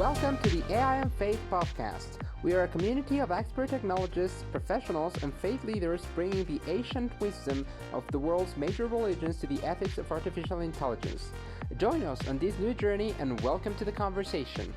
Welcome to the AI and Faith podcast. We are a community of expert technologists, professionals, and faith leaders bringing the ancient wisdom of the world's major religions to the ethics of artificial intelligence. Join us on this new journey and welcome to the conversation.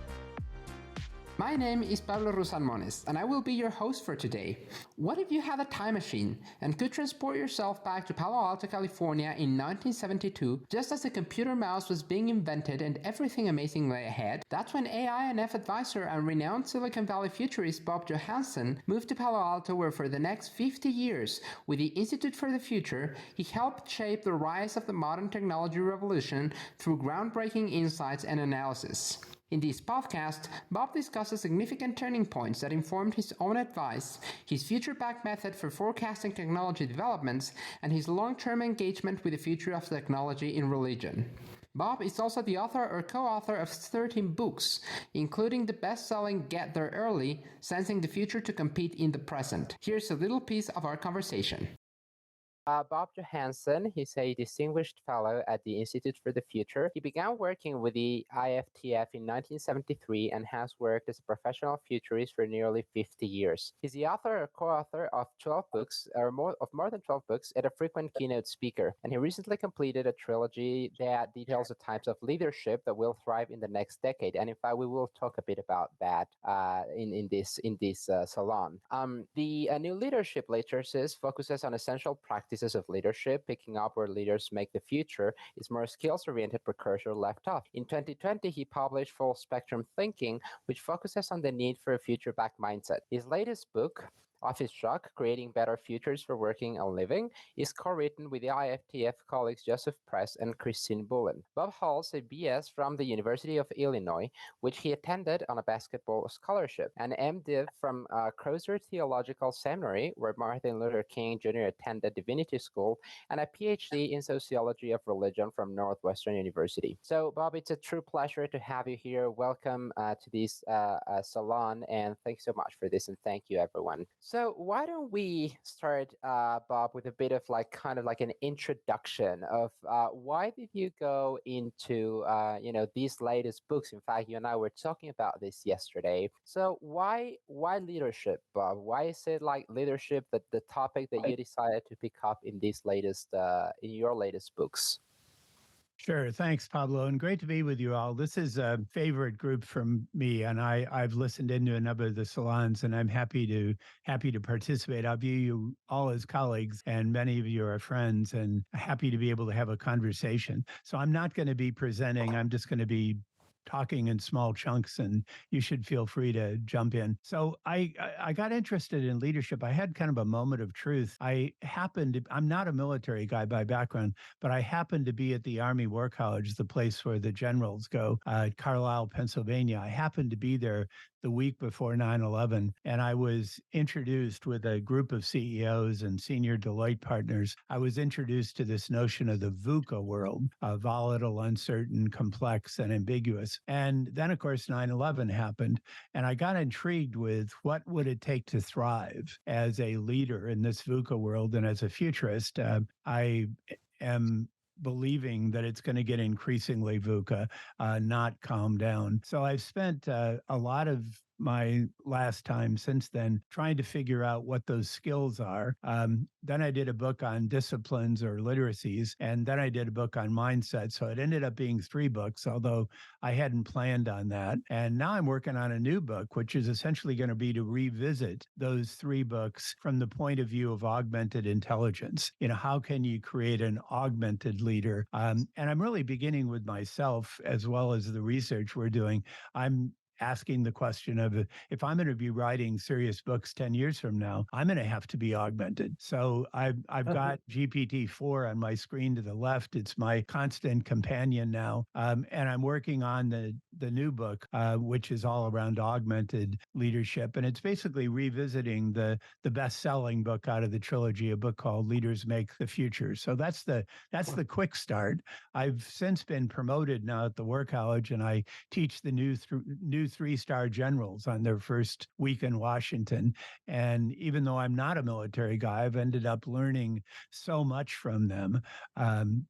My name is Pablo Rusalmones, and I will be your host for today. What if you had a time machine and could transport yourself back to Palo Alto, California in 1972, just as the computer mouse was being invented and everything amazing lay ahead? That's when AI&F Advisor and renowned Silicon Valley futurist Bob Johansen moved to Palo Alto, where for the next 50 years, with the Institute for the Future, he helped shape the rise of the modern technology revolution through groundbreaking insights and analysis. In this podcast, Bob discusses significant turning points that informed his own advice, his future-backed method for forecasting technology developments, and his long-term engagement with the future of technology in religion. Bob is also the author or co-author of 13 books, including the best-selling Get There Early, Sensing the Future to Compete in the Present. Here's a little piece of our conversation. Bob Johansen, he's a distinguished fellow at the Institute for the Future. He began working with the IFTF in 1973 and has worked as a professional futurist for nearly 50 years. He's the author or co-author of 12 books, or more than 12 books, and a frequent keynote speaker. And he recently completed a trilogy that details the types of leadership that will thrive in the next decade. And in fact, we will talk a bit about that in this salon. The New Leadership Literature focuses on essential practices of leadership, picking up where leaders make the future is more skills-oriented precursor left off. In 2020, he published Full Spectrum Thinking, which focuses on the need for a future-backed mindset. His latest book, Office Shock, Creating Better Futures for Working and Living, is co-written with the IFTF colleagues Joseph Press and Christine Bullen. Bob holds a BS from the University of Illinois, which he attended on a basketball scholarship, an MDiv from Crozer Theological Seminary, where Martin Luther King Jr. attended Divinity School, and a PhD in Sociology of Religion from Northwestern University. So, Bob, it's a true pleasure to have you here. Welcome to this salon, and thanks so much for this, and thank you, everyone. So why don't we start, Bob, with a bit of an introduction of why did you go into these latest books? In fact, you and I were talking about this yesterday. So why leadership, Bob? Why is it like leadership that the topic that you decided to pick up in your latest books? Sure. Thanks, Pablo. And great to be with you all. This is a favorite group from me, and I've listened into a number of the salons, and I'm happy to participate. I view you all as colleagues, and many of you are friends, and happy to be able to have a conversation. So I'm not going to be presenting. I'm just going to be talking in small chunks, and you should feel free to jump in. So I got interested in leadership. I had kind of a moment of truth. I'm not a military guy by background, but I happened to be at the Army War College, the place where the generals go, Carlisle, Pennsylvania. I happened to be there the week before 9/11, and I was introduced with a group of CEOs and senior Deloitte partners. I was introduced to this notion of the VUCA world, volatile, uncertain, complex, and ambiguous. And then, of course, 9/11 happened, and I got intrigued with what would it take to thrive as a leader in this VUCA world. And as a futurist, I am believing that it's going to get increasingly VUCA, not calm down. So I've spent a lot of my last time since then trying to figure out what those skills are. Then I did a book on disciplines or literacies, and then I did a book on mindset. So it ended up being 3 books, although I hadn't planned on that. And now I'm working on a new book, which is essentially going to be to revisit those 3 books from the point of view of augmented intelligence. How can you create an augmented leader? And I'm really beginning with myself as well as the research we're doing. I'm asking the question of, if I'm going to be writing serious books 10 years from now, I'm going to have to be augmented. So I've got GPT-4 on my screen to the left. It's my constant companion now. And I'm working on the new book, which is all around augmented leadership. And it's basically revisiting the best-selling book out of the trilogy, a book called Leaders Make the Future. So that's the quick start. I've since been promoted now at the War College, and I teach the new 3-star generals on their first week in Washington. And even though I'm not a military guy, I've ended up learning so much from them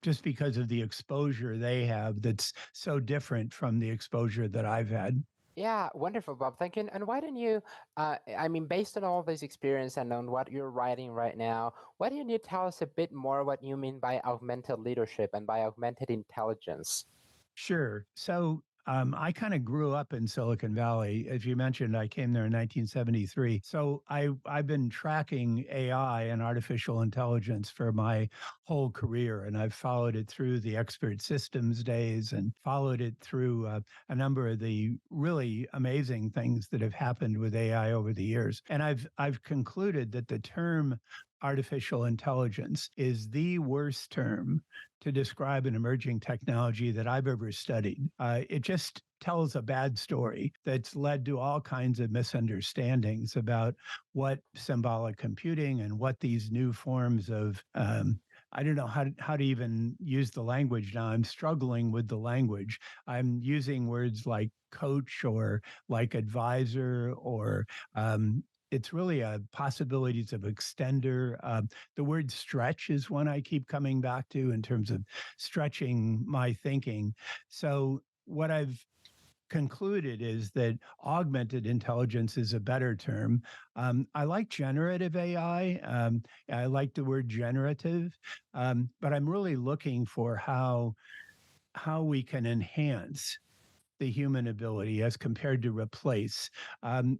just because of the exposure they have that's so different from the exposure that I've had. Yeah, wonderful, Bob. Thank you. And why don't you, I mean, based on all this experience and on what you're writing right now, why don't you tell us a bit more what you mean by augmented leadership and by augmented intelligence? Sure. So I kind of grew up in Silicon Valley. As you mentioned, I came there in 1973. So I've been tracking AI and artificial intelligence for my whole career, and I've followed it through the expert systems days and followed it through a number of the really amazing things that have happened with AI over the years. And I've concluded that the term artificial intelligence is the worst term to describe an emerging technology that I've ever studied. It just tells a bad story that's led to all kinds of misunderstandings about what symbolic computing and what these new forms of I don't know how to even use the language now. I'm struggling with the language. I'm using words like coach or like advisor or it's really possibilities of extender. The word stretch is one I keep coming back to in terms of stretching my thinking. So, what I've concluded is that augmented intelligence is a better term. I like generative AI. I like the word generative, but I'm really looking for how we can enhance the human ability as compared to replace. I'm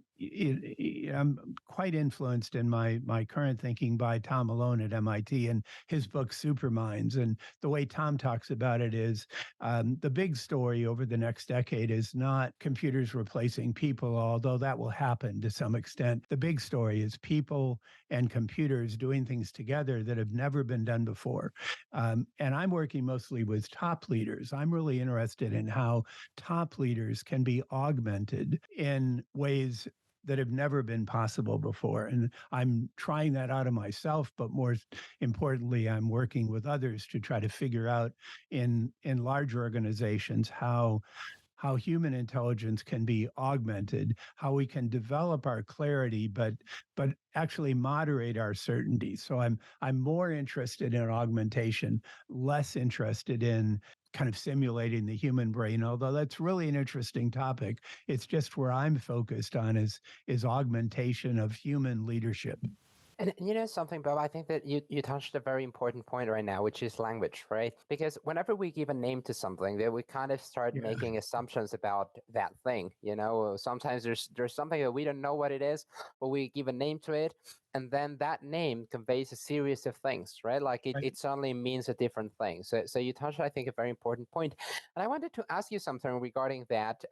quite influenced in my current thinking by Tom Malone at MIT and his book Superminds. And the way Tom talks about it is the big story over the next decade is not computers replacing people, although that will happen to some extent. The big story is people and computers doing things together that have never been done before. And I'm working mostly with top leaders. I'm really interested in how top leaders can be augmented in ways that have never been possible before. And I'm trying that out of myself, but more importantly, I'm working with others to try to figure out in large organizations how human intelligence can be augmented, how we can develop our clarity, but actually moderate our certainty. So I'm more interested in augmentation, less interested in kind of simulating the human brain, although that's really an interesting topic. It's just where I'm focused on is augmentation of human leadership. And you know something, Bob, I think that you touched a very important point right now, which is language, right? Because whenever we give a name to something, then we kind of start Yeah. making assumptions about that thing. Sometimes there's something that we don't know what it is, but we give a name to it, and then that name conveys a series of things, right? Like it, Right. it suddenly means a different thing. So you touched, I think, a very important point. And I wanted to ask you something regarding that.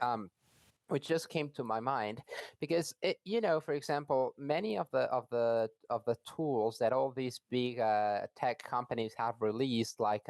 Which just came to my mind because for example, many of the tools that all these big tech companies have released, like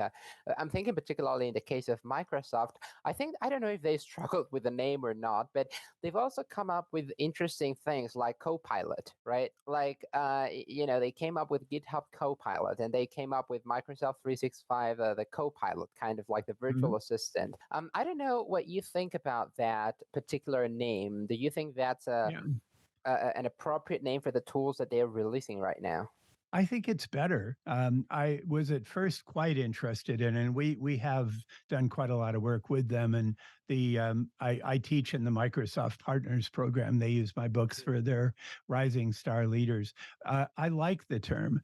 I'm thinking particularly in the case of Microsoft. I don't know if they struggled with the name or not, but they've also come up with interesting things like Copilot, right? Like they came up with GitHub Copilot, and they came up with Microsoft 365, the Copilot, kind of like the Mhm. virtual assistant. I don't know what you think about that particular name. Do you think that's Yeah. an appropriate name for the tools that they're releasing right now? I think it's better. I was at first quite interested in, and we have done quite a lot of work with them. And I teach in the Microsoft Partners Program. They use my books for their rising star leaders. I like the term.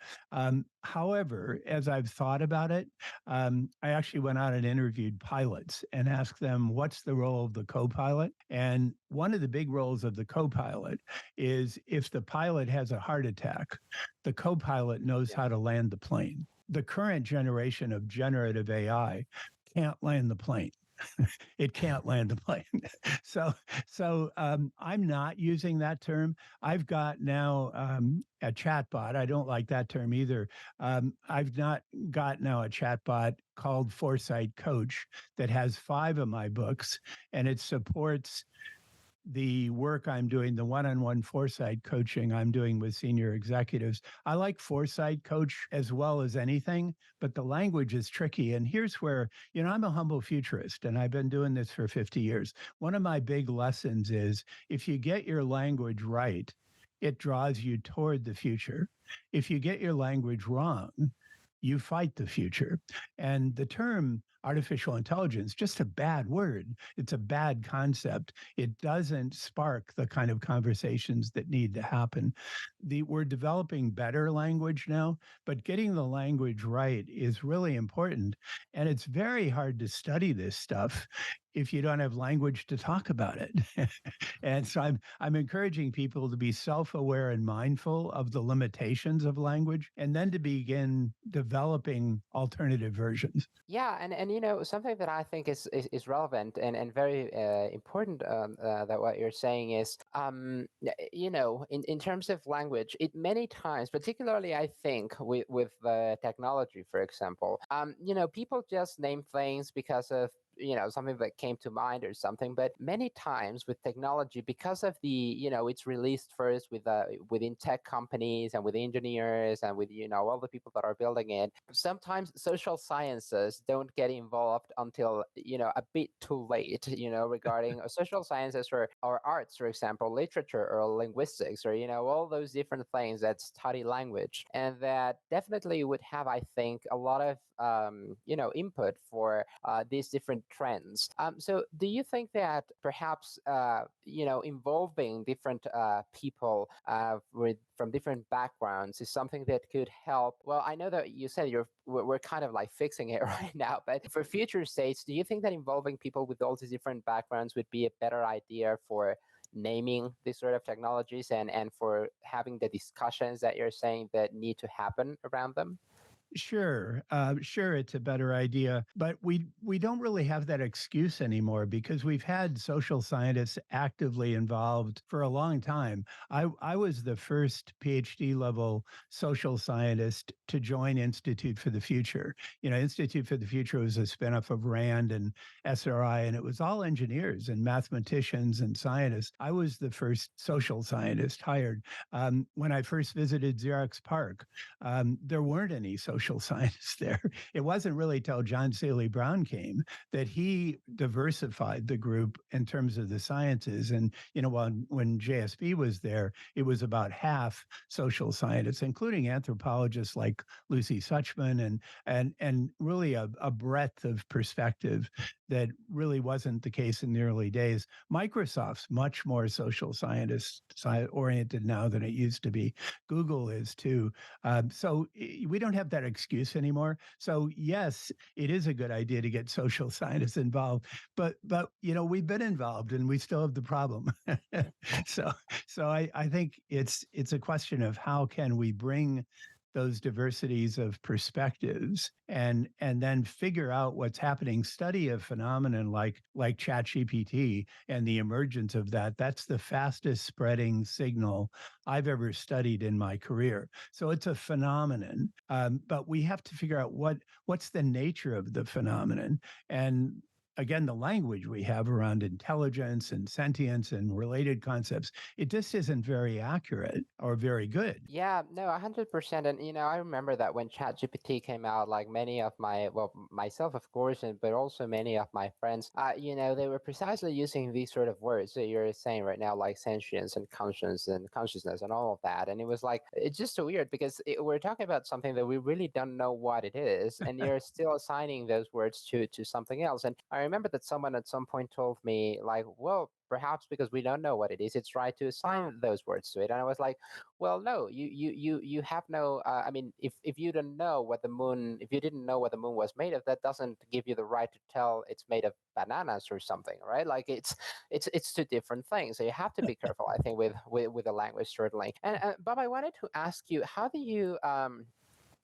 However, as I've thought about it, I actually went out and interviewed pilots and asked them what's the role of the co-pilot. And one of the big roles of the co-pilot is if the pilot has a heart attack, the co-pilot knows Yeah. how to land the plane. The current generation of generative AI can't land the plane. It can't land the plane. so I'm not using that term. I've got now a chatbot. I don't like that term either. I've not got now a chatbot called Foresight Coach that has 5 of my books, and it supports the work I'm doing, the one-on-one foresight coaching I'm doing with senior executives. I like foresight coach as well as anything, but the language is tricky. And here's where, I'm a humble futurist and I've been doing this for 50 years. One of my big lessons is if you get your language right, it draws you toward the future. If you get your language wrong, you fight the future. And the term artificial intelligence, just a bad word. It's a bad concept. It doesn't spark the kind of conversations that need to happen. We're developing better language now, but getting the language right is really important. And it's very hard to study this stuff if you don't have language to talk about it. And so I'm encouraging people to be self-aware and mindful of the limitations of language and then to begin developing alternative versions. Yeah, and something that I think is relevant and very important, that what you're saying is, in terms of language, it many times, particularly I think with the technology, for example, people just name things because of something that came to mind or something. But many times with technology, because of the it's released first within tech companies and with engineers and with all the people that are building it, sometimes social sciences don't get involved until a bit too late, regarding social sciences or arts, for example, literature or linguistics, or all those different things that study language, and that definitely would have, I think, a lot of input for these different trends. So do you think that perhaps involving different people from different backgrounds is something that could help? Well, I know that you said we're kind of like fixing it right now, but for future states, do you think that involving people with all these different backgrounds would be a better idea for naming these sort of technologies and for having the discussions that you're saying that need to happen around them? Sure, it's a better idea, but we don't really have that excuse anymore because we've had social scientists actively involved for a long time. I was the first PhD level social scientist to join Institute for the Future. Institute for the Future was a spinoff of RAND and SRI, and it was all engineers and mathematicians and scientists. I was the first social scientist hired. When I first visited Xerox PARC, there weren't any social scientists there. It wasn't really till John Seeley Brown came that he diversified the group in terms of the sciences. And when JSB was there, it was about half social scientists, including anthropologists like Lucy Suchman, and really a breadth of perspective that really wasn't the case in the early days. Microsoft's much more social scientist oriented now than it used to be. Google is too. So we don't have that excuse anymore. So yes, it is a good idea to get social scientists involved, but we've been involved and we still have the problem. so so I think it's a question of how can we bring those diversities of perspectives and then figure out what's happening, study a phenomenon like ChatGPT and the emergence of that. That's the fastest spreading signal I've ever studied in my career. So it's a phenomenon, but we have to figure out what's the nature of the phenomenon. And again, the language we have around intelligence and sentience and related concepts, it just isn't very accurate or very good. Yeah, no, 100%. And I remember that when ChatGPT came out, like many of myself, of course, but also many of my friends, they were precisely using these sort of words that you're saying right now, like sentience and conscience and consciousness and all of that. And it was like, it's just so weird because we're talking about something that we really don't know what it is, and you're still assigning those words to something else. And I remember that someone at some point told me, like, well, perhaps because we don't know what it is, it's right to assign those words to it. And I was like, well, no, you have no. I mean, if you don't know what the moon, if you didn't know what the moon was made of, that doesn't give you the right to tell it's made of bananas or something, right? Like it's two different things. So you have to be careful, I think, with the language, certainly. And Bob, I wanted to ask you, how do you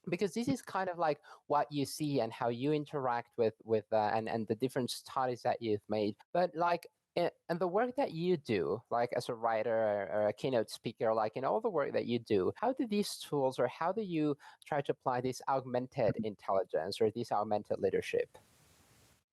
because this is kind of like what you see and how you interact with and the different studies that you've made, but like and the work that you do, like as a writer or a keynote speaker, like in all the work that you do, how do these tools, or how do you try to apply this augmented intelligence or this augmented leadership?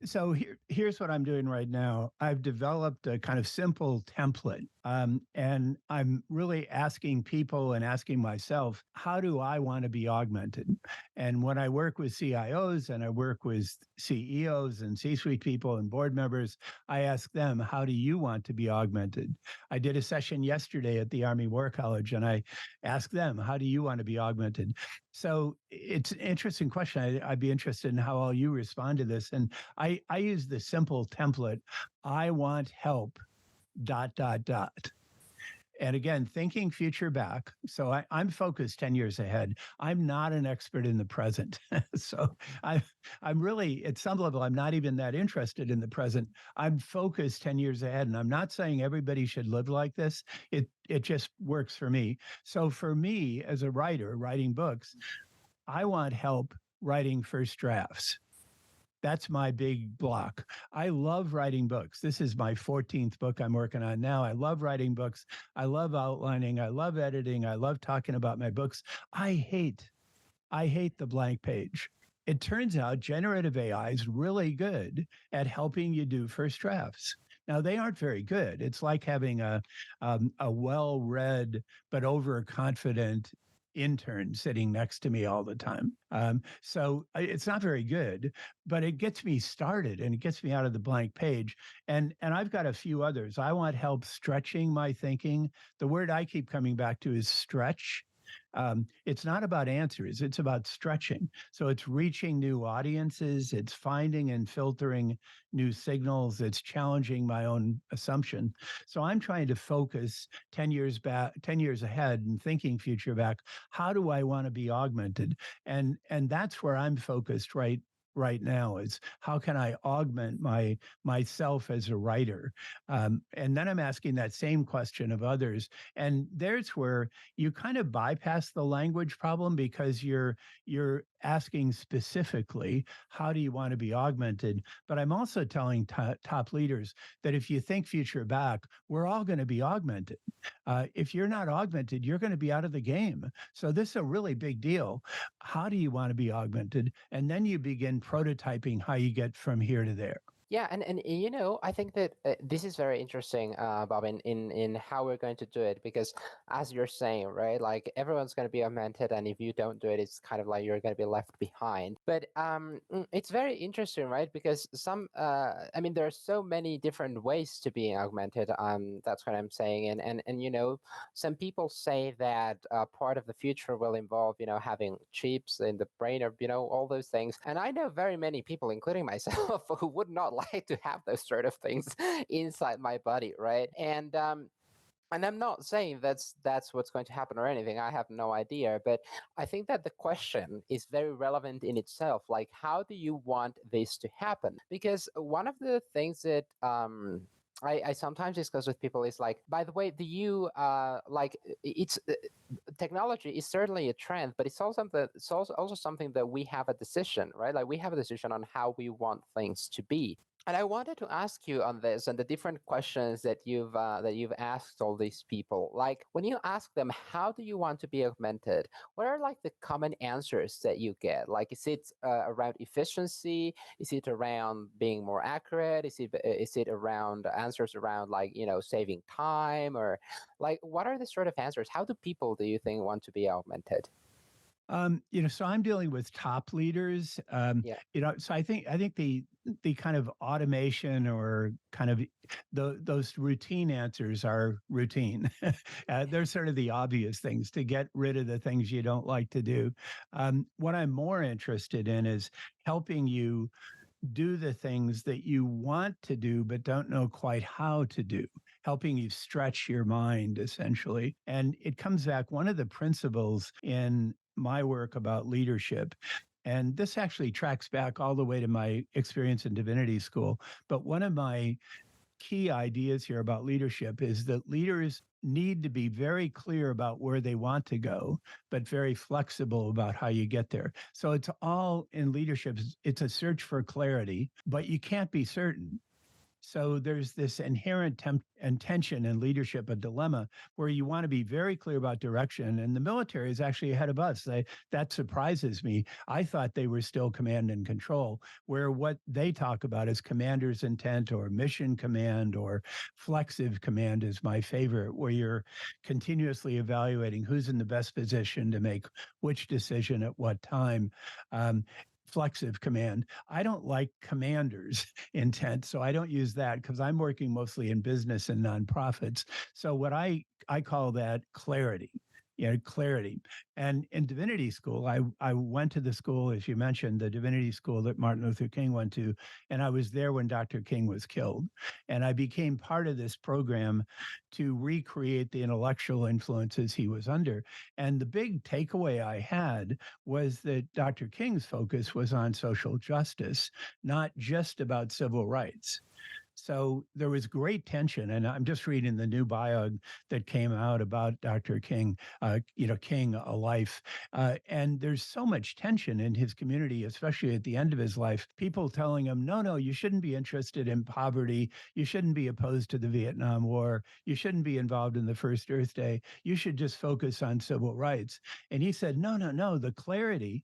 So here's what I'm doing right now. I've developed a kind of simple template, and I'm really asking people and asking myself, how do I want to be augmented? And when I work with CIOs and I work with CEOs and C-suite people and board members, I ask them, how do you want to be augmented? I did a session yesterday at the Army War College, and I asked them, how do you want to be augmented? So it's an interesting question. I'd be interested in how all you respond to this. And I use the simple template. I want help, dot, dot, dot. And again, thinking future back. So I'm focused 10 years ahead. I'm not an expert in the present. So I'm really, at some level, I'm not even that interested in the present. I'm focused 10 years ahead. And I'm not saying everybody should live like this. It just works for me. So for me, as a writer, writing books, I want help writing first drafts. That's my big block. I love writing books. This is my 14th book I'm working on now. I love writing books. I love outlining. I love editing. I love talking about my books. I hate the blank page. It turns out generative AI is really good at helping you do first drafts. Now they aren't very good. It's like having a well-read but overconfident intern sitting next to me all the time. It's not very good, but it gets me started and it gets me out of the blank page. And I've got a few others. I want help stretching my thinking. The word I keep coming back to is stretch. It's not about answers, it's about stretching. So it's reaching new audiences, it's finding and filtering new signals, it's challenging my own assumption. So I'm trying to focus 10 years back, 10 years ahead and thinking future back. How do I want to be augmented? And that's where I'm focused right now, is how can I augment myself as a writer? And then I'm asking that same question of others. And there's where you kind of bypass the language problem, because you're asking specifically, how do you want to be augmented? But I'm also telling top leaders that if you think future back, we're all going to be augmented. If you're not augmented, you're going to be out of the game. So this is a really big deal. How do you want to be augmented? And then you begin prototyping how you get from here to there. Yeah, and I think that this is very interesting, Bob, in how we're going to do it, because as you're saying, right, like everyone's going to be augmented, and if you don't do it, it's kind of like you're going to be left behind. But it's very interesting, right? Because I mean, there are so many different ways to being augmented. That's what I'm saying, and some people say that part of the future will involve, having chips in the brain, or all those things. And I know very many people, including myself, who would not like to have those sort of things inside my body, right? And I'm not saying that's what's going to happen or anything. I have no idea, but I think that the question is very relevant in itself. Like, how do you want this to happen? Because one of the things that I sometimes discuss with people is like, by the way, do you like it's technology is certainly a trend, but it's also something that we have a decision, right? Like we have a decision on how we want things to be. And I wanted to ask you on this and the different questions that you've asked all these people. Like when you ask them, how do you want to be augmented? What are like the common answers that you get? Like, is it around efficiency? Is it around being more accurate? Is it around answers around like saving time, or like what are the sort of answers? How do people, do you think, want to be augmented? So I'm dealing with top leaders. Yeah. So I think the kind of automation or kind of those routine answers are routine. They're sort of the obvious things to get rid of the things you don't like to do. What I'm more interested in is helping you do the things that you want to do but don't know quite how to do, helping you stretch your mind essentially. And it comes back, one of the principles in my work about leadership, and this actually tracks back all the way to my experience in divinity school, but one of my key ideas here about leadership is that leaders need to be very clear about where they want to go, but very flexible about how you get there. So it's all in leadership, it's a search for clarity, but you can't be certain. So there's this inherent tension in leadership, a dilemma where you want to be very clear about direction. And the military is actually ahead of us. That surprises me. I thought they were still command and control, where what they talk about is commander's intent or mission command or flexive command is my favorite, where you're continuously evaluating who's in the best position to make which decision at what time. Um, Flexive command. I don't like commanders intent. So I don't use that because I'm working mostly in business and nonprofits. So what I call that clarity. Clarity. And in divinity school, I went to the school, as you mentioned, the divinity school that Martin Luther King went to. And I was there when Dr. King was killed. And I became part of this program to recreate the intellectual influences he was under. And the big takeaway I had was that Dr. King's focus was on social justice, not just about civil rights. So there was great tension, and I'm just reading the new bio that came out about Dr. King, King, a life, and there's so much tension in his community, especially at the end of his life. People telling him, no, you shouldn't be interested in poverty, you shouldn't be opposed to the Vietnam War, you shouldn't be involved in the First Earth Day, you should just focus on civil rights. And he said, no, the clarity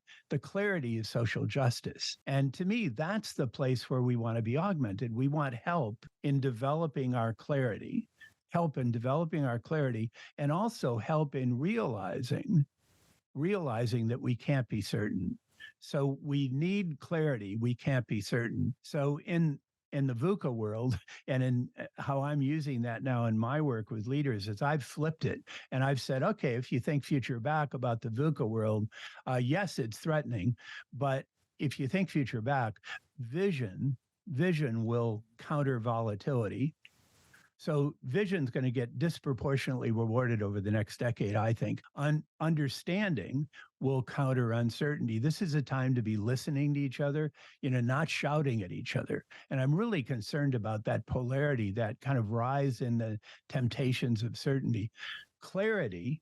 is social justice. And to me, that's the place where we want to be augmented. We want help in developing our clarity, and also help in realizing that we can't be certain. So we need clarity. We can't be certain. So in the VUCA world and in how I'm using that now in my work with leaders is I've flipped it and I've said, okay, if you think future back about the VUCA world, yes, it's threatening, but if you think future back, vision will counter volatility. So vision's going to get disproportionately rewarded over the next decade, I think. Understanding will counter uncertainty. This is a time to be listening to each other, not shouting at each other. And I'm really concerned about that polarity, that kind of rise in the temptations of certainty. Clarity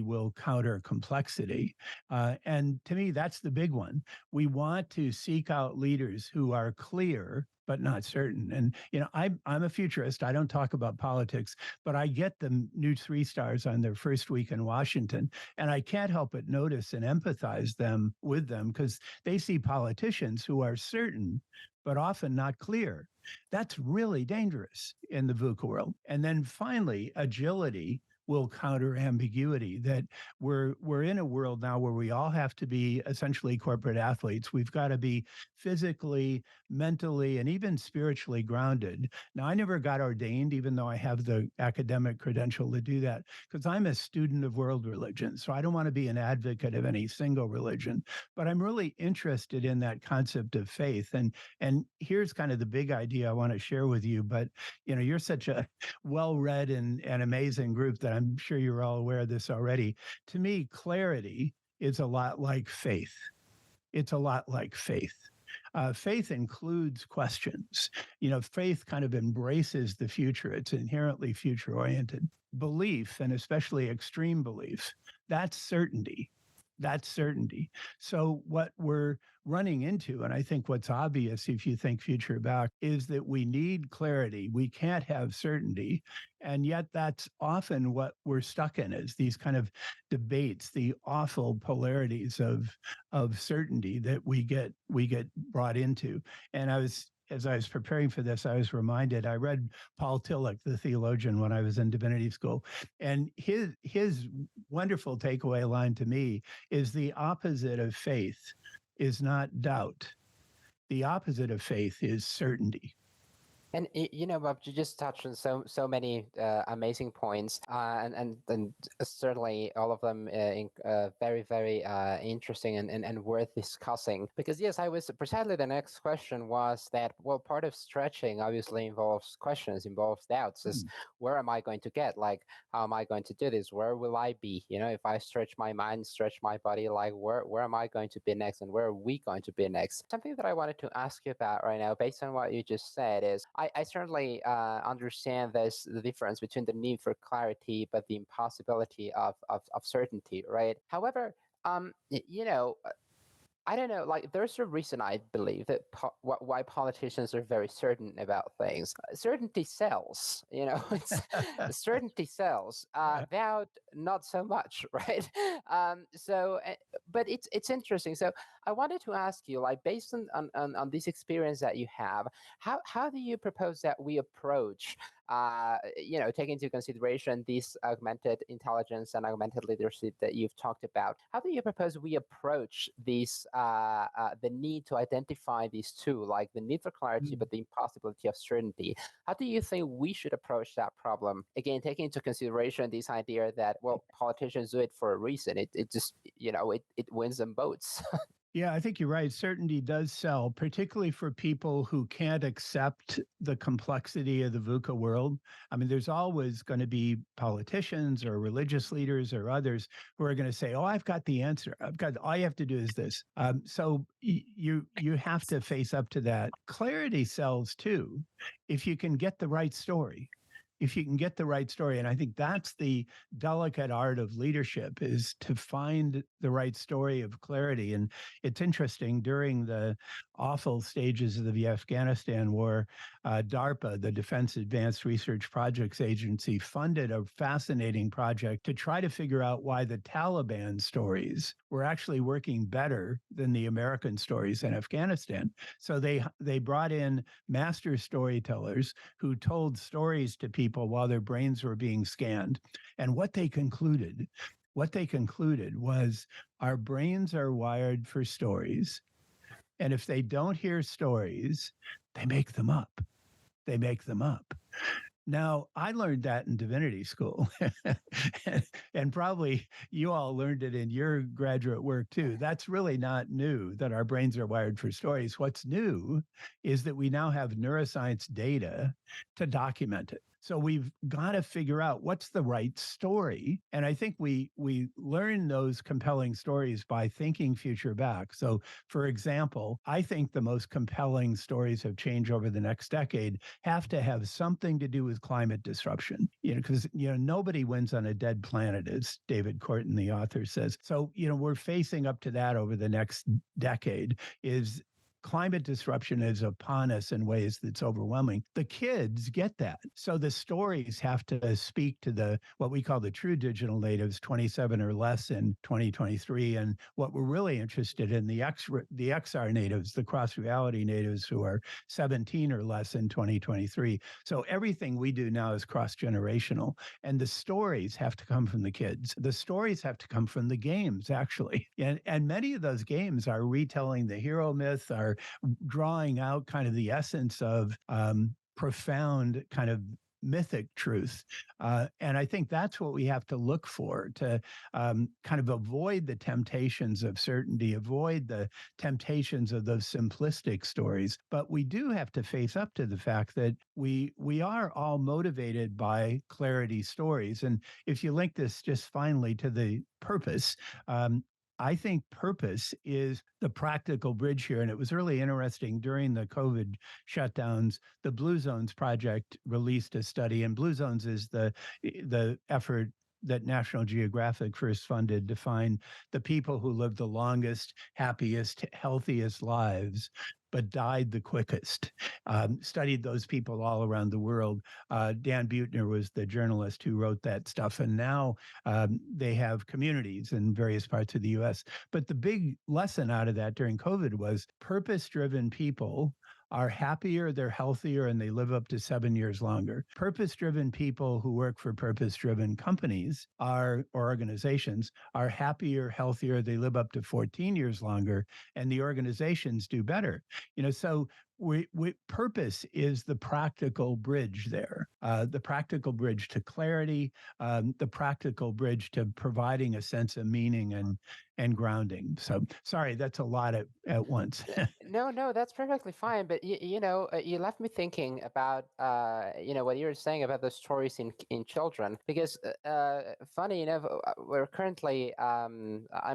will counter complexity. And to me, that's the big one. We want to seek out leaders who are clear but not certain. And I'm a futurist. I don't talk about politics, but I get the new 3 stars on their first week in Washington, and I can't help but notice and empathize with them because they see politicians who are certain but often not clear. That's really dangerous in the VUCA world. And then finally, agility will counter ambiguity, that we're in a world now where we all have to be essentially corporate athletes. We've got to be physically, mentally, and even spiritually grounded. Now, I never got ordained, even though I have the academic credential to do that, because I'm a student of world religion. So I don't want to be an advocate of any single religion, but I'm really interested in that concept of faith. And here's kind of the big idea I want to share with you. But you're such a well-read and amazing group that I'm sure you're all aware of this already. To me, clarity is a lot like faith. It's a lot like faith. Faith includes questions. Faith kind of embraces the future. It's inherently future oriented. Belief, and especially extreme belief, that's certainty. That's certainty. So, what we're running into, and I think what's obvious if you think future back, is that we need clarity. We can't have certainty. And yet, that's often what we're stuck in, is these kind of debates, the awful polarities of certainty that we get brought into. And as I was preparing for this, I was reminded, I read Paul Tillich, the theologian, when I was in divinity school. And his wonderful takeaway line to me is the opposite of faith is not doubt. The opposite of faith is certainty. And Bob, you just touched on so many amazing points, and certainly all of them very very interesting and worth discussing. Because yes, I was precisely the next question was that, well, part of stretching obviously involves questions, involves doubts. Is where am I going to get? Like, how am I going to do this? Where will I be? If I stretch my mind, stretch my body, like where am I going to be next, and where are we going to be next? Something that I wanted to ask you about right now, based on what you just said, is I certainly understand the difference between the need for clarity but the impossibility of certainty, right? However, I don't know. Like, there's a reason I believe that why politicians are very certain about things. Certainty sells. It's certainty sells. Yeah. Doubt, not so much, right? But it's interesting. So I wanted to ask you, like, based on this experience that you have, how do you propose that we approach take into consideration this augmented intelligence and augmented leadership that you've talked about. How do you propose we approach these, the need to identify these two, like the need for clarity, Mm. but the impossibility of certainty? How do you think we should approach that problem? Again, taking into consideration this idea that, well, politicians do it for a reason. It just, it wins them votes. Yeah, I think you're right. Certainty does sell, particularly for people who can't accept the complexity of the VUCA world. I mean, there's always going to be politicians or religious leaders or others who are going to say, "Oh, I've got the answer. I've got all you have to do is this." So you have to face up to that. Clarity sells too, if you can get the right story. If you can get the right story, and I think that's the delicate art of leadership, is to find the right story of clarity. And it's interesting, during the awful stages of the Afghanistan war, DARPA, the Defense Advanced Research Projects Agency, funded a fascinating project to try to figure out why the Taliban stories were actually working better than the American stories in Afghanistan. So they brought in master storytellers who told stories to people while their brains were being scanned. And what they concluded was, our brains are wired for stories. And if they don't hear stories, they make them up. They make them up. Now, I learned that in divinity school, and probably you all learned it in your graduate work too. That's really not new, that our brains are wired for stories. What's new is that we now have neuroscience data to document it. So we've got to figure out what's the right story. And I think we learn those compelling stories by thinking future back. So, for example, I think the most compelling stories of change over the next decade have to have something to do with climate disruption. Because nobody wins on a dead planet, as David Corton, the author, says. So we're facing up to that over the next decade. Is climate disruption is upon us in ways that's overwhelming. The kids get that. So the stories have to speak to the what we call the true digital natives, 27 or less in 2023. And what we're really interested in, the XR natives, the cross reality natives who are 17 or less in 2023. So everything we do now is cross generational. And the stories have to come from the kids. The stories have to come from the games, actually. And many of those games are retelling the hero myth, are drawing out kind of the essence of profound kind of mythic truth. And I think that's what we have to look for, to kind of avoid the temptations of certainty, avoid the temptations of those simplistic stories. But we do have to face up to the fact that we are all motivated by clarity stories. And if you link this just finally to the purpose, I think purpose is the practical bridge here. And it was really interesting during the COVID shutdowns. The Blue Zones Project released a study, and Blue Zones is the effort that National Geographic first funded to find the people who lived the longest, happiest, healthiest lives, but died the quickest. Studied those people all around the world. Dan Buettner was the journalist who wrote that stuff. And now they have communities in various parts of the US. But the big lesson out of that during COVID was purpose-driven people are happier, they're healthier, and they live up to 7 years longer. Purpose-driven people who work for purpose-driven companies or organizations are happier, healthier, they live up to 14 years longer, and the organizations do better. So purpose is the practical bridge there, the practical bridge to clarity, the practical bridge to providing a sense of meaning and grounding. So sorry, that's a lot at once. No, that's perfectly fine. But you left me thinking about what you were saying about the stories in children. Because funny enough, I'm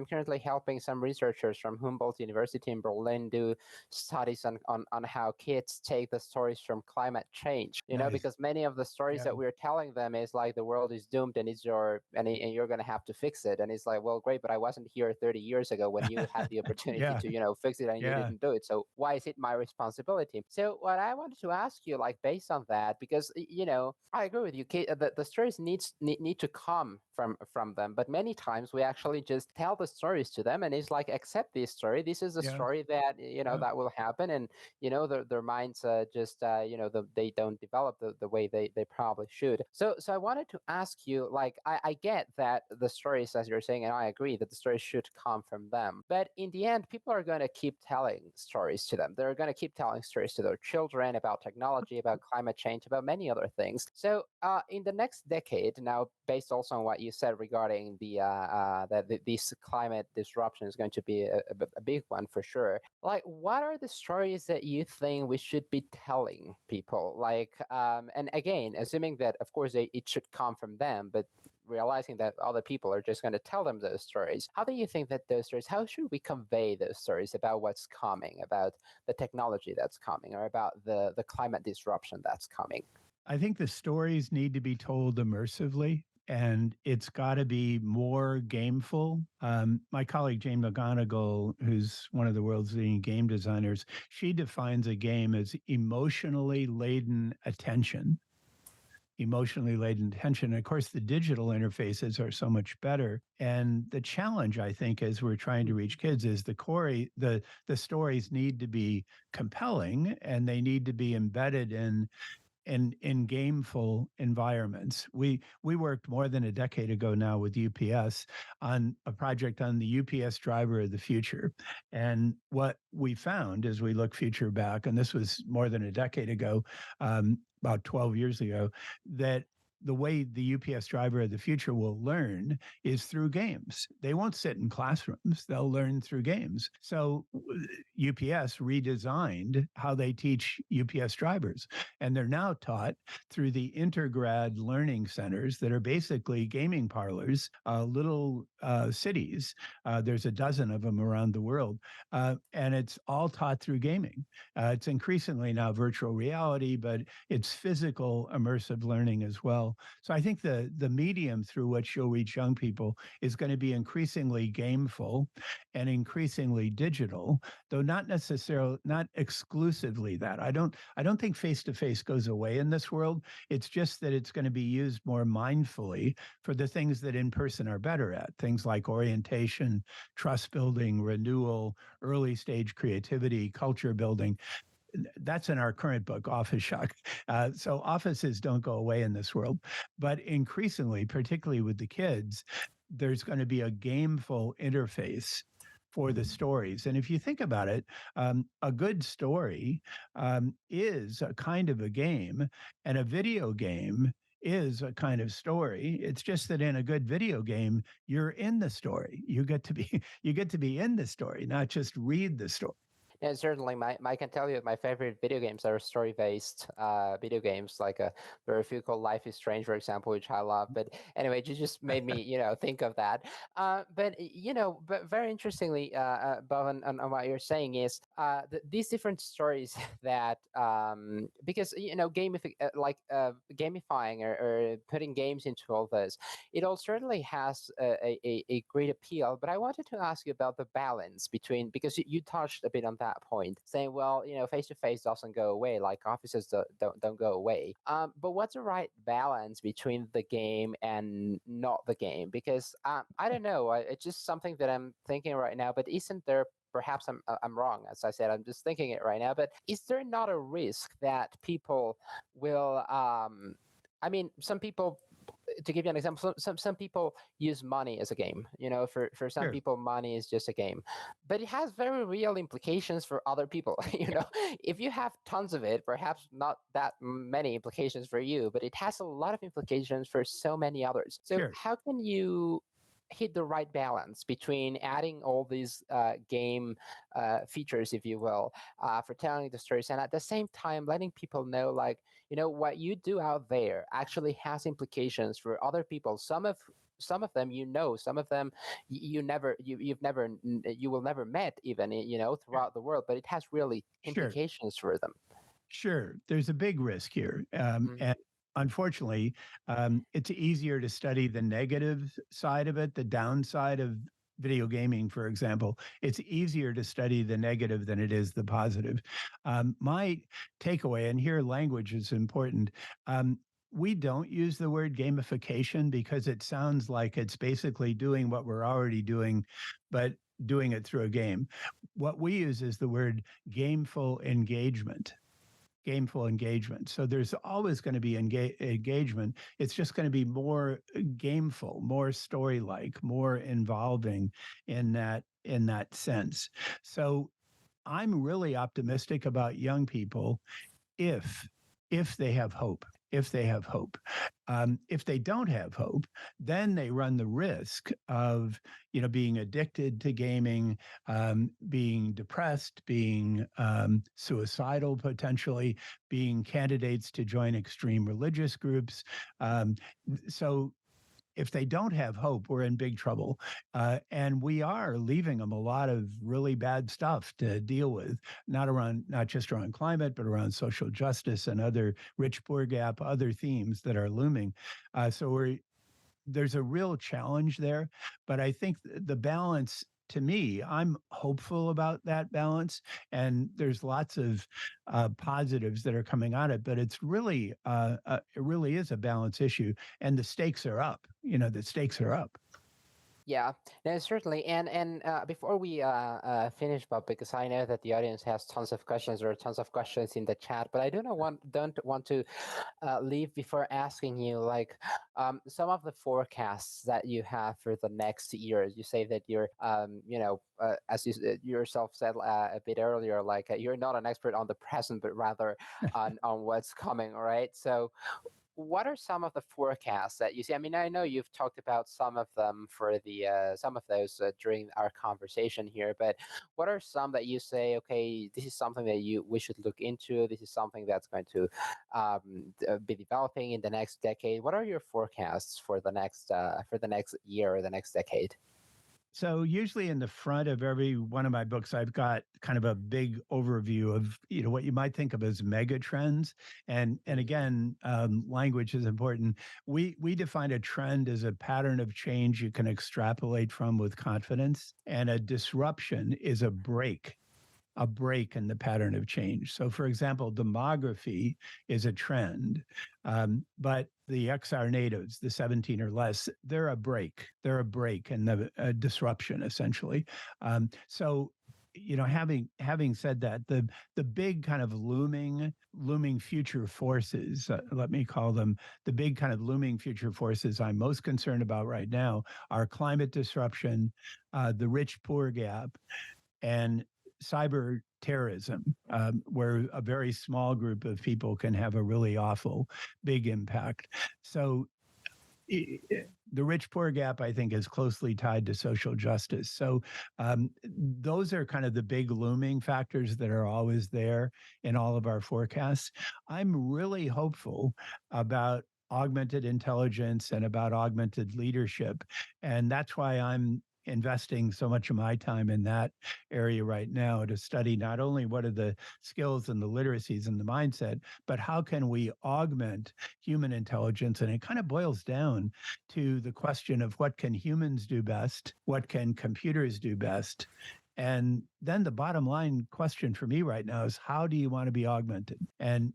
currently helping some researchers from Humboldt University in Berlin do studies on how kids take the stories from climate change, Nice. because many of the stories Yeah. that we're telling them is like the world is doomed and and you're going to have to fix it. And it's like, well, great, but I wasn't here 30 years ago when you had the opportunity Yeah. to, fix it and you Yeah. didn't do it. So why is it my responsibility? So what I wanted to ask you, like based on that, because, I agree with you, the stories need to come from them, but many times we actually just tell the stories to them and it's like, accept this story, this is a Yeah. story that Yeah. that will happen. And their minds just they don't develop the way they probably should. So I wanted to ask you, like, I get that the stories, as you're saying, and I agree that the stories should come from them, but in the end people are going to keep telling stories to them. They're going to keep telling stories to their children about technology, about climate change, about many other things. So in the next decade, now based also on what you said regarding that this climate disruption is going to be a big one for sure. Like, what are the stories that you think we should be telling people? Like, and again, assuming that of course it should come from them, but realizing that other people are just going to tell them those stories. How do you think that those stories? How should we convey those stories about what's coming, about the technology that's coming, or about the climate disruption that's coming? I think the stories need to be told immersively, and it's got to be more gameful. My colleague Jane McGonigal, who's one of the world's leading game designers, she defines a game as emotionally laden attention. Emotionally laden attention. And of course, the digital interfaces are so much better. And the challenge, I think, as we're trying to reach kids, is the stories need to be compelling and they need to be embedded in gameful environments. We worked more than a decade ago now with UPS on a project on the UPS driver of the future. And what we found as we look future back, and this was more than a decade ago, about 12 years ago, that the way the UPS driver of the future will learn is through games. They won't sit in classrooms, they'll learn through games. So UPS redesigned how they teach UPS drivers. And they're now taught through the Intergrad learning centers that are basically gaming parlors, little cities. There's a dozen of them around the world. And it's all taught through gaming. It's increasingly now virtual reality, but it's physical immersive learning as well. So I think the medium through which you'll reach young people is going to be increasingly gameful and increasingly digital, though not exclusively that. I don't think face to face goes away in this world. It's just that it's going to be used more mindfully for the things that in person are better at, things like orientation, trust building, renewal, early stage creativity, culture building. That's in our current book, Office Shock. So offices don't go away in this world, but increasingly, particularly with the kids, there's going to be a gameful interface for the stories. And if you think about it, a good story is a kind of a game, and a video game is a kind of story. It's just that in a good video game, you're in the story. You get to be you get to be in the story, not just read the story. Yeah, certainly. I can tell you that my favorite video games are story-based video games, like there are a few called Life is Strange, for example, which I love. But anyway, it just made me, think of that. But very interestingly, Bob, on what you're saying is these different stories that because gamifying or putting games into all this, it all certainly has a great appeal. But I wanted to ask you about the balance between, because you touched a bit on that point, saying, well, face to face doesn't go away, like offices don't go away. But what's the right balance between the game and not the game? Because I don't know, it's just something that I'm thinking right now. But isn't there, perhaps I'm wrong, as I said, I'm just thinking it right now, but is there not a risk that people will I mean, some people, to give you an example, some people use money as a game. For some Sure, people, money is just a game, but it has very real implications for other people. If you have tons of it, perhaps not that many implications for you, but it has a lot of implications for so many others. So sure. how can you hit the right balance between adding all these game features, if you will, for telling the stories, and at the same time letting people know, like, what you do out there actually has implications for other people, some of some of them, some of them you will never met even, throughout the world, but it has really Sure. implications for them. Sure, there's a big risk here. Hmm. And unfortunately, it's easier to study the negative side of it, the downside of video gaming, for example. It's easier to study the negative than it is the positive. My takeaway, and here language is important. We don't use the word gamification because it sounds like it's basically doing what we're already doing, but doing it through a game. What we use is the word gameful engagement. Gameful engagement. So there's always going to be engagement. It's just going to be more gameful, more story-like, more involving in that sense. So I'm really optimistic about young people if if they have hope. If they have hope. If they don't have hope, then they run the risk of being addicted to gaming, being depressed, being suicidal potentially, being candidates to join extreme religious groups. Um, so if they don't have hope, we're in big trouble. And we are leaving them a lot of really bad stuff to deal with, not just around climate, but around social justice and other rich poor gap, other themes that are looming. So there's a real challenge there. But I think the balance, to me, I'm hopeful about that balance. And there's lots of positives that are coming on it, but it really is a balance issue. And the stakes are up. The stakes are up. Yeah, no, certainly. And before we finish, Bob, because I know that the audience has tons of questions, or tons of questions in the chat, but I don't want to leave before asking you, like, some of the forecasts that you have for the next years. You say that you're, as you yourself said a bit earlier, like, you're not an expert on the present, but rather on what's coming. Right. So what are some of the forecasts that you see? I mean, I know you've talked about some of them for the some of those during our conversation here, but what are some that you say, okay, this is something that you we should look into. This is something that's going to be developing in the next decade. What are your forecasts for the next year or the next decade? So usually in the front of every one of my books, I've got kind of a big overview of what you might think of as mega trends. And Mhm. again, language is important. We define a trend as a pattern of change you can extrapolate from with confidence, and a disruption is a break in the pattern of change. So, for example, demography is a trend, but the XR natives, the 17 or less, they're a break. They're a break in the disruption, essentially. So, having said that, the big kind of looming future forces, let me call them, the big kind of looming future forces I'm most concerned about right now are climate disruption, the rich poor gap, and cyber terrorism, where a very small group of people can have a really awful big impact. So the rich poor gap, I think, is closely tied to social justice. So those are kind of the big looming factors that are always there in all of our forecasts. I'm really hopeful about augmented intelligence and about augmented leadership. And that's why I'm investing so much of my time in that area right now, to study not only what are the skills and the literacies and the mindset, but how can we augment human intelligence. And it kind of boils down to the question of what can humans do best? What can computers do best? And then the bottom line question for me right now is, how do you want to be augmented? And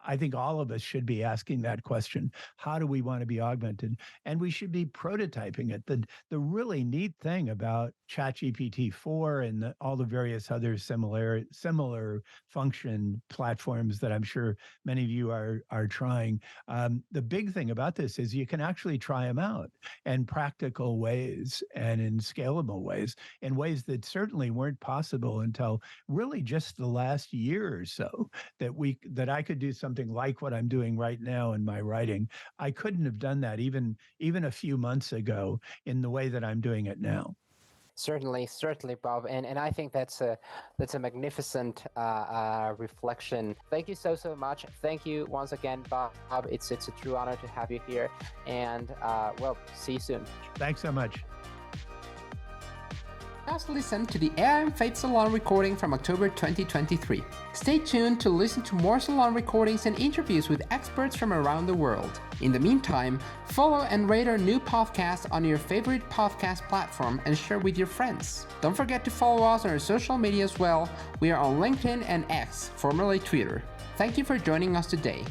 I think all of us should be asking that question. How do we want to be augmented? And we should be prototyping it. The really neat thing about ChatGPT 4 and all the various other similar function platforms that I'm sure many of you are trying. The big thing about this is you can actually try them out in practical ways and in scalable ways, in ways that certainly weren't possible until really just the last year or so, that I could do something like what I'm doing right now in my writing. I couldn't have done that even a few months ago in the way that I'm doing it now. Certainly, Bob, and I think that's a magnificent reflection. Thank you so much. Thank you once again, Bob. It's a true honor to have you here, and well, see you soon. Thanks so much. Just listen to the AI&F Salon recording from October 2023. Stay tuned to listen to more salon recordings and interviews with experts from around the world. In the meantime, follow and rate our new podcast on your favorite podcast platform and share with your friends. Don't forget to follow us on our social media as well. We are on LinkedIn and X, formerly Twitter. Thank you for joining us today.